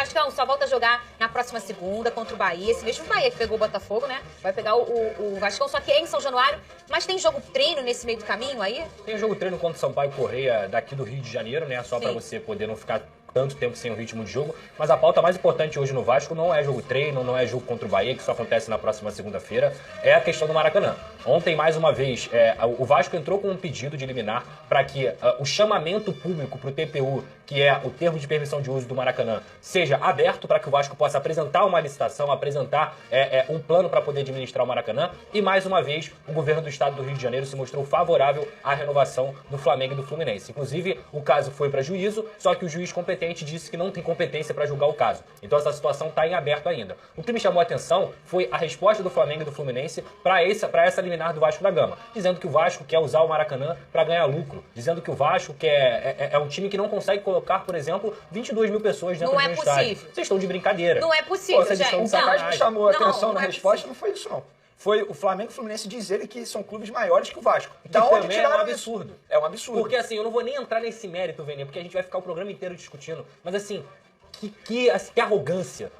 Vascão só volta a jogar na próxima segunda contra o Bahia. Esse mesmo Bahia que pegou o Botafogo, né? Vai pegar o Vascão, só que é em São Januário. Mas tem jogo treino nesse meio do caminho aí? Tem jogo treino contra o Sampaio Corrêa daqui do Rio de Janeiro, né? Só para você poder não ficar tanto tempo sem o ritmo de jogo, mas a pauta mais importante hoje no Vasco não é jogo treino, não é jogo contra o Bahia, que só acontece na próxima segunda-feira, é a questão do Maracanã. Ontem, mais uma vez, o Vasco entrou com um pedido de liminar para que o chamamento público para o TPU, que é o termo de permissão de uso do Maracanã, seja aberto para que o Vasco possa apresentar uma licitação, apresentar um plano para poder administrar o Maracanã, e mais uma vez o governo do estado do Rio de Janeiro se mostrou favorável à renovação do Flamengo e do Fluminense. Inclusive, o caso foi para juízo, só que o juiz competente disse que não tem competência para julgar o caso. Então essa situação está em aberto ainda. O que me chamou a atenção foi a resposta do Flamengo e do Fluminense para essa liminar do Vasco da Gama, dizendo que o Vasco quer usar o Maracanã para ganhar lucro, dizendo que o Vasco é um time que não consegue colocar, por exemplo, 22 mil pessoas dentro do estádio. Não é possível. Vocês estão de brincadeira. Não é possível, gente. Então, o que mais me chamou a atenção na resposta possível. não foi isso, não. Foi o Flamengo e o Fluminense dizerem que são clubes maiores que o Vasco. Da onde tiraram é um absurdo. É um absurdo. Porque assim, eu não vou nem entrar nesse mérito, Vene, porque a gente vai ficar o programa inteiro discutindo. Mas assim, que arrogância,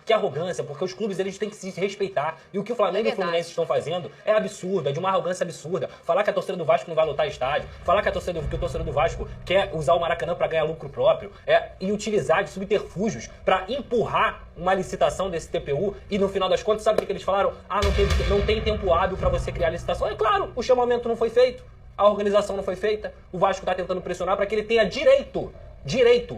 porque os clubes eles têm que se respeitar. E o que o Flamengo e o Fluminense estão fazendo é absurdo, é de uma arrogância absurda. Falar que a torcida do Vasco não vai lotar estádio, falar que o torcedor do Vasco quer usar o Maracanã para ganhar lucro próprio, e utilizar de subterfúgios para empurrar uma licitação desse TPU, e no final das contas, sabe o que eles falaram? Não tem tempo hábil para você criar a licitação. É claro, o chamamento não foi feito, a organização não foi feita, o Vasco está tentando pressionar para que ele tenha direito,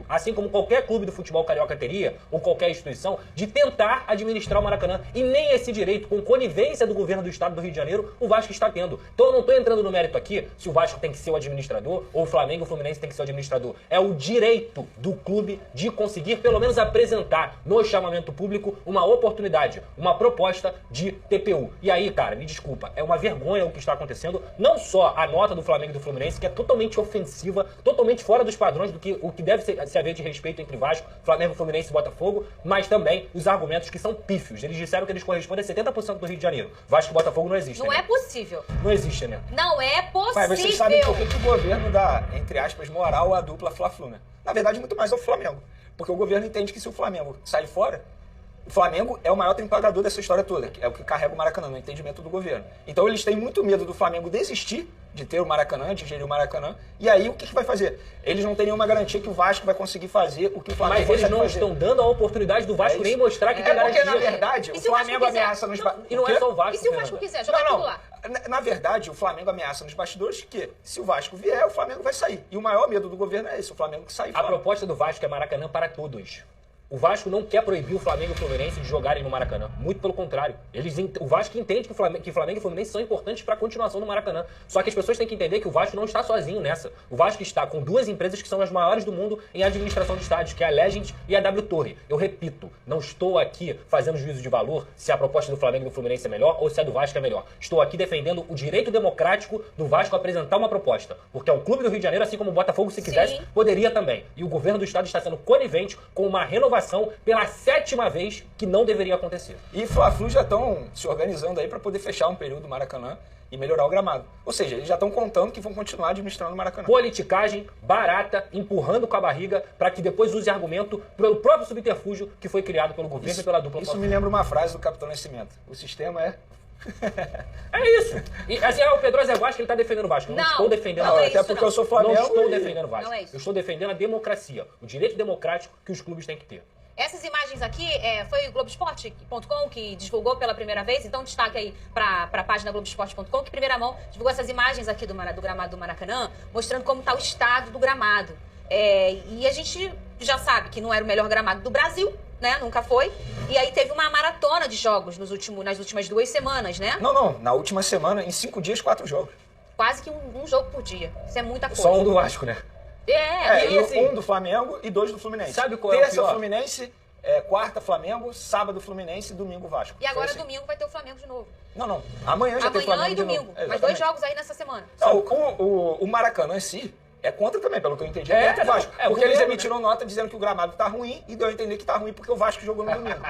assim como qualquer clube do futebol carioca teria, ou qualquer instituição, de tentar administrar o Maracanã. E nem esse direito, com conivência do governo do estado do Rio de Janeiro, o Vasco está tendo. Então eu não estou entrando no mérito aqui se o Vasco tem que ser o administrador, ou o Flamengo e o Fluminense tem que ser o administrador. É o direito do clube de conseguir, pelo menos, apresentar no chamamento público uma oportunidade, uma proposta de TPU. E aí, cara, me desculpa, é uma vergonha o que está acontecendo. Não só a nota do Flamengo e do Fluminense, que é totalmente ofensiva, totalmente fora dos padrões do que o que deve se haver de respeito entre Vasco, Flamengo, Fluminense e Botafogo, mas também os argumentos que são pífios. Eles disseram que eles correspondem a 70% do Rio de Janeiro. Vasco e Botafogo não existem. Não é possível. Não existe, né? Não é possível. Mas vocês sabem por que o governo dá, entre aspas, moral à dupla Fla-Flu, né? Na verdade, muito mais ao Flamengo. Porque o governo entende que se o Flamengo sair fora, o Flamengo é o maior pagador dessa história toda, que é o que carrega o Maracanã, no entendimento do governo. Então eles têm muito medo do Flamengo desistir de ter o Maracanã, de gerir o Maracanã, e aí o que vai fazer? Eles não têm nenhuma garantia que o Vasco vai conseguir fazer o que o Flamengo Mas eles não estão dando a oportunidade do Vasco nem mostrar que tem garantia. Porque, na verdade, o Flamengo ameaça nos bastidores. E não é só o Vasco. E se o Vasco quiser jogar tudo lá? Na verdade, o Flamengo ameaça nos bastidores que, se o Vasco vier, o Flamengo vai sair. E o maior medo do governo é esse, o Flamengo que sair fora. A proposta do Vasco é Maracanã para todos. O Vasco não quer proibir o Flamengo e o Fluminense de jogarem no Maracanã. Muito pelo contrário. O Vasco entende que Flamengo e Fluminense são importantes para a continuação do Maracanã. Só que as pessoas têm que entender que o Vasco não está sozinho nessa. O Vasco está com duas empresas que são as maiores do mundo em administração de estádios, que é a Legend e a W Torre. Eu repito, não estou aqui fazendo juízo de valor se a proposta do Flamengo e do Fluminense é melhor ou se a do Vasco é melhor. Estou aqui defendendo o direito democrático do Vasco a apresentar uma proposta. Porque é um clube do Rio de Janeiro, assim como o Botafogo, se quisesse, poderia também. E o governo do estado está sendo conivente com uma renovação pela 7ª vez que não deveria acontecer. E Fla-Flu já estão se organizando aí para poder fechar um período do Maracanã e melhorar o gramado. Ou seja, eles já estão contando que vão continuar administrando o Maracanã. Politicagem barata, empurrando com a barriga, para que depois use argumento pelo próprio subterfúgio que foi criado pelo governo e pela dupla. Isso me lembra uma frase do Capitão Nascimento. O sistema é... É isso. E assim, o Pedro Zé Vasco, ele tá defendendo o Vasco. Não estou defendendo o Vasco. Até porque eu sou Flamengo. Não estou defendendo o Vasco. Eu estou defendendo a democracia, o direito democrático que os clubes têm que ter. Essas imagens aqui foi o Globoesporte.com que divulgou pela primeira vez, então destaque aí para a página Globoesporte.com, que primeira mão divulgou essas imagens aqui do gramado do Maracanã, mostrando como está o estado do gramado. E a gente já sabe que não era o melhor gramado do Brasil, né? Nunca foi. E aí teve uma maratona de jogos nas últimas 2 semanas, né? Não. Na última semana, em 5 dias, 4 jogos. Quase que um jogo por dia. Isso é muita coisa. Só um do Vasco, né? E assim, um do Flamengo e 2 do Fluminense. Sabe qual é o Terça pior? Fluminense, quarta Flamengo, sábado Fluminense e domingo Vasco. E agora domingo vai ter o Flamengo de novo. Não. Amanhã já tem o Flamengo e domingo. de novo. Mas 2 jogos aí nessa semana. Não, o Maracanã em si, É contra também, pelo que eu entendi. É contra o Vasco. Porque eles emitiram nota dizendo que o gramado tá ruim e deu a entender que tá ruim porque o Vasco jogou no domingo.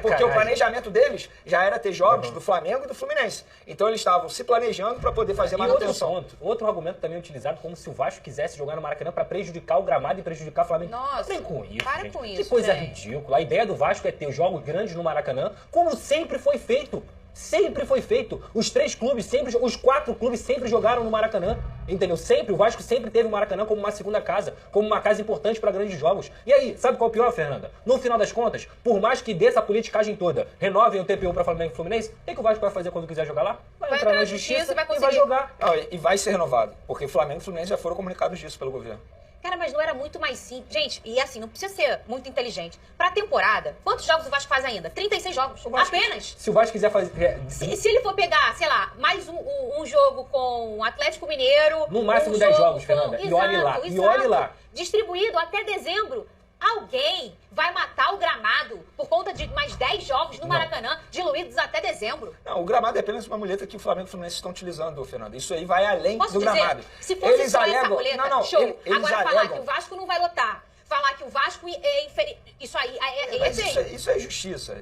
Porque o planejamento deles já era ter jogos do Flamengo e do Fluminense. Então eles estavam se planejando para poder fazer manutenção. Outro argumento também utilizado como se o Vasco quisesse jogar no Maracanã para prejudicar o gramado e prejudicar o Flamengo. Nossa, nem com isso, para gente. com isso, que coisa gente. ridícula. A ideia do Vasco é ter jogos grandes no Maracanã, como sempre foi feito. Sempre foi feito. Os 3 clubes sempre, os 4 clubes sempre jogaram no Maracanã, entendeu? Sempre, o Vasco sempre teve o Maracanã como uma segunda casa, como uma casa importante para grandes jogos. E aí, sabe qual é o pior, Fernanda? No final das contas, por mais que dê essa politicagem toda, renovem o TPU para Flamengo e Fluminense, o que o Vasco vai fazer quando quiser jogar lá? Vai entrar na justiça e vai jogar. Não, e vai ser renovado, porque Flamengo e Fluminense já foram comunicados disso pelo governo. Cara, mas não era muito mais simples. Gente, e assim, não precisa ser muito inteligente. Pra temporada, quantos jogos o Vasco faz ainda? 36 jogos. Apenas. Se o Vasco quiser fazer... Se ele for pegar, sei lá, mais um jogo com o Atlético Mineiro... No máximo 10 jogos, Fernanda. E olhe lá. Exato. E olhe lá. Distribuído até dezembro. Alguém vai matar o gramado por conta de mais 10 jogos no Maracanã, diluídos até dezembro. Não, o gramado é apenas uma muleta que o Flamengo e o Fluminense estão utilizando, Fernando. Isso aí vai além Posso do dizer, gramado. Se fosse eles só alegam... essa muleta, não, show. Eles Agora alegam... falar que o Vasco não vai lotar, falar que o Vasco é inferior... Isso aí é isso é justiça.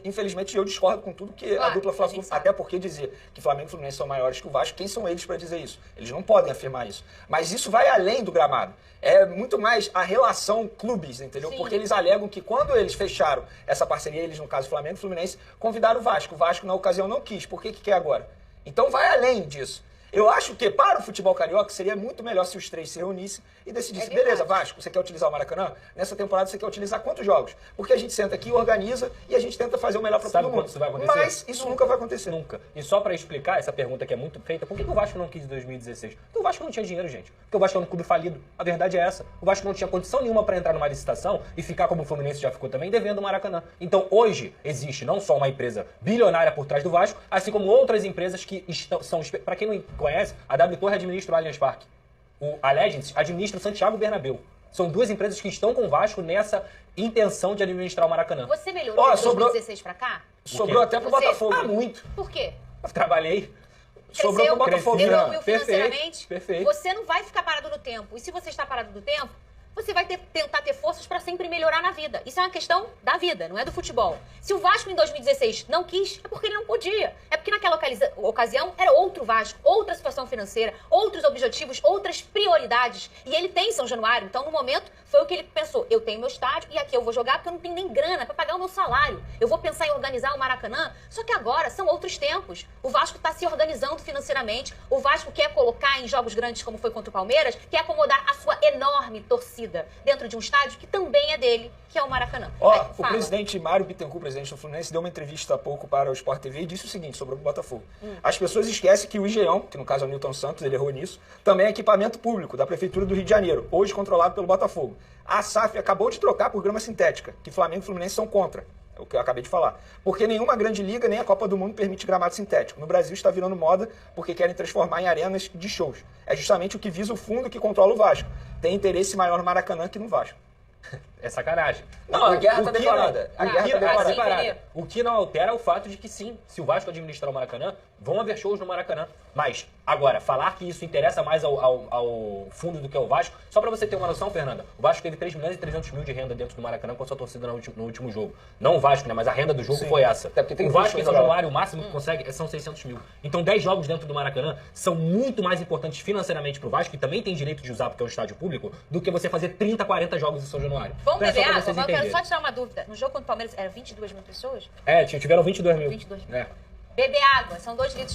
Infelizmente, eu discordo com tudo que a dupla Fla-Flu... Até porque dizer que Flamengo e Fluminense são maiores que o Vasco, quem são eles para dizer isso? Eles não podem afirmar isso. Mas isso vai além do gramado. É muito mais a relação clubes, entendeu? Sim. Porque eles alegam que quando eles fecharam essa parceria, eles, no caso Flamengo e Fluminense, convidaram o Vasco. O Vasco, na ocasião, não quis. Por que quer agora? Então vai além disso. Eu acho que para o futebol carioca seria muito melhor se os 3 se reunissem e decidissem, beleza, Vasco, você quer utilizar o Maracanã? Nessa temporada você quer utilizar quantos jogos? Porque a gente senta aqui, organiza e a gente tenta fazer o melhor para todo mundo. Sabe isso vai acontecer? Mas isso nunca vai acontecer. Nunca. E só para explicar essa pergunta que é muito feita, por que o Vasco não quis em 2016? Porque o Vasco não tinha dinheiro, gente. Porque o Vasco é um clube falido. A verdade é essa. O Vasco não tinha condição nenhuma para entrar numa licitação e ficar, como o Fluminense já ficou também, devendo o Maracanã. Então hoje existe não só uma empresa bilionária por trás do Vasco, assim como outras empresas que são... Para quem não conhece, a W Torre administra o Allianz Parque. A Legends administra o Santiago Bernabéu. São 2 empresas que estão com o Vasco nessa intenção de administrar o Maracanã. Você melhorou de 2016 pra cá? Sobrou até pro Botafogo. Ah, muito. Por quê? Eu trabalhei. Sobrou pro Botafogo. Evoluiu financeiramente? Perfeito. Você não vai ficar parado no tempo. E se você está parado no tempo, você vai tentar ter forças para sempre melhorar na vida. Isso é uma questão da vida, não é do futebol. Se o Vasco em 2016 não quis, é porque ele não podia. É porque naquela ocasião era outro Vasco, outra situação financeira, outros objetivos, outras prioridades. E ele tem São Januário. Então, no momento, foi o que ele pensou. Eu tenho meu estádio e aqui eu vou jogar porque eu não tenho nem grana para pagar o meu salário. Eu vou pensar em organizar o Maracanã. Só que agora são outros tempos. O Vasco está se organizando financeiramente. O Vasco quer colocar em jogos grandes, como foi contra o Palmeiras, quer acomodar a sua enorme torcida dentro de um estádio que também é dele, que é o Maracanã. O presidente Mário Bittencourt, presidente do Fluminense, deu uma entrevista há pouco para o Sport TV e disse o seguinte sobre o Botafogo. As pessoas esquecem que o Engenhão, que no caso é o Newton Santos, ele errou nisso, também é equipamento público da Prefeitura do Rio de Janeiro, hoje controlado pelo Botafogo. A SAF acabou de trocar por grama sintética, que Flamengo e Fluminense são contra. É o que eu acabei de falar. Porque nenhuma grande liga, nem a Copa do Mundo permite gramado sintético. No Brasil está virando moda porque querem transformar em arenas de shows. É justamente o que visa o fundo que controla o Vasco. Tem interesse maior no Maracanã que no Vasco. É sacanagem. Não, a guerra está declarada. A guerra está declarada. O que não altera é o fato de que sim, se o Vasco administrar o Maracanã, vão haver shows no Maracanã. Mas, agora, falar que isso interessa mais ao fundo do que ao Vasco, só pra você ter uma noção, Fernanda, o Vasco teve 3 milhões e 300 mil de renda dentro do Maracanã com a sua torcida no último jogo. Não o Vasco, né? Mas a renda do jogo foi essa. Até porque tem o Vasco em São Januário, o máximo que consegue são 600 mil. Então 10 jogos dentro do Maracanã são muito mais importantes financeiramente pro Vasco, que também tem direito de usar porque é um estádio público, do que você fazer 30, 40 jogos em São Januário. Vamos Então, beber água? Eu quero só tirar uma dúvida. No jogo contra o Palmeiras, eram 22 mil pessoas? Tiveram 22 mil. 22 mil. É. Beber água, são 2 litros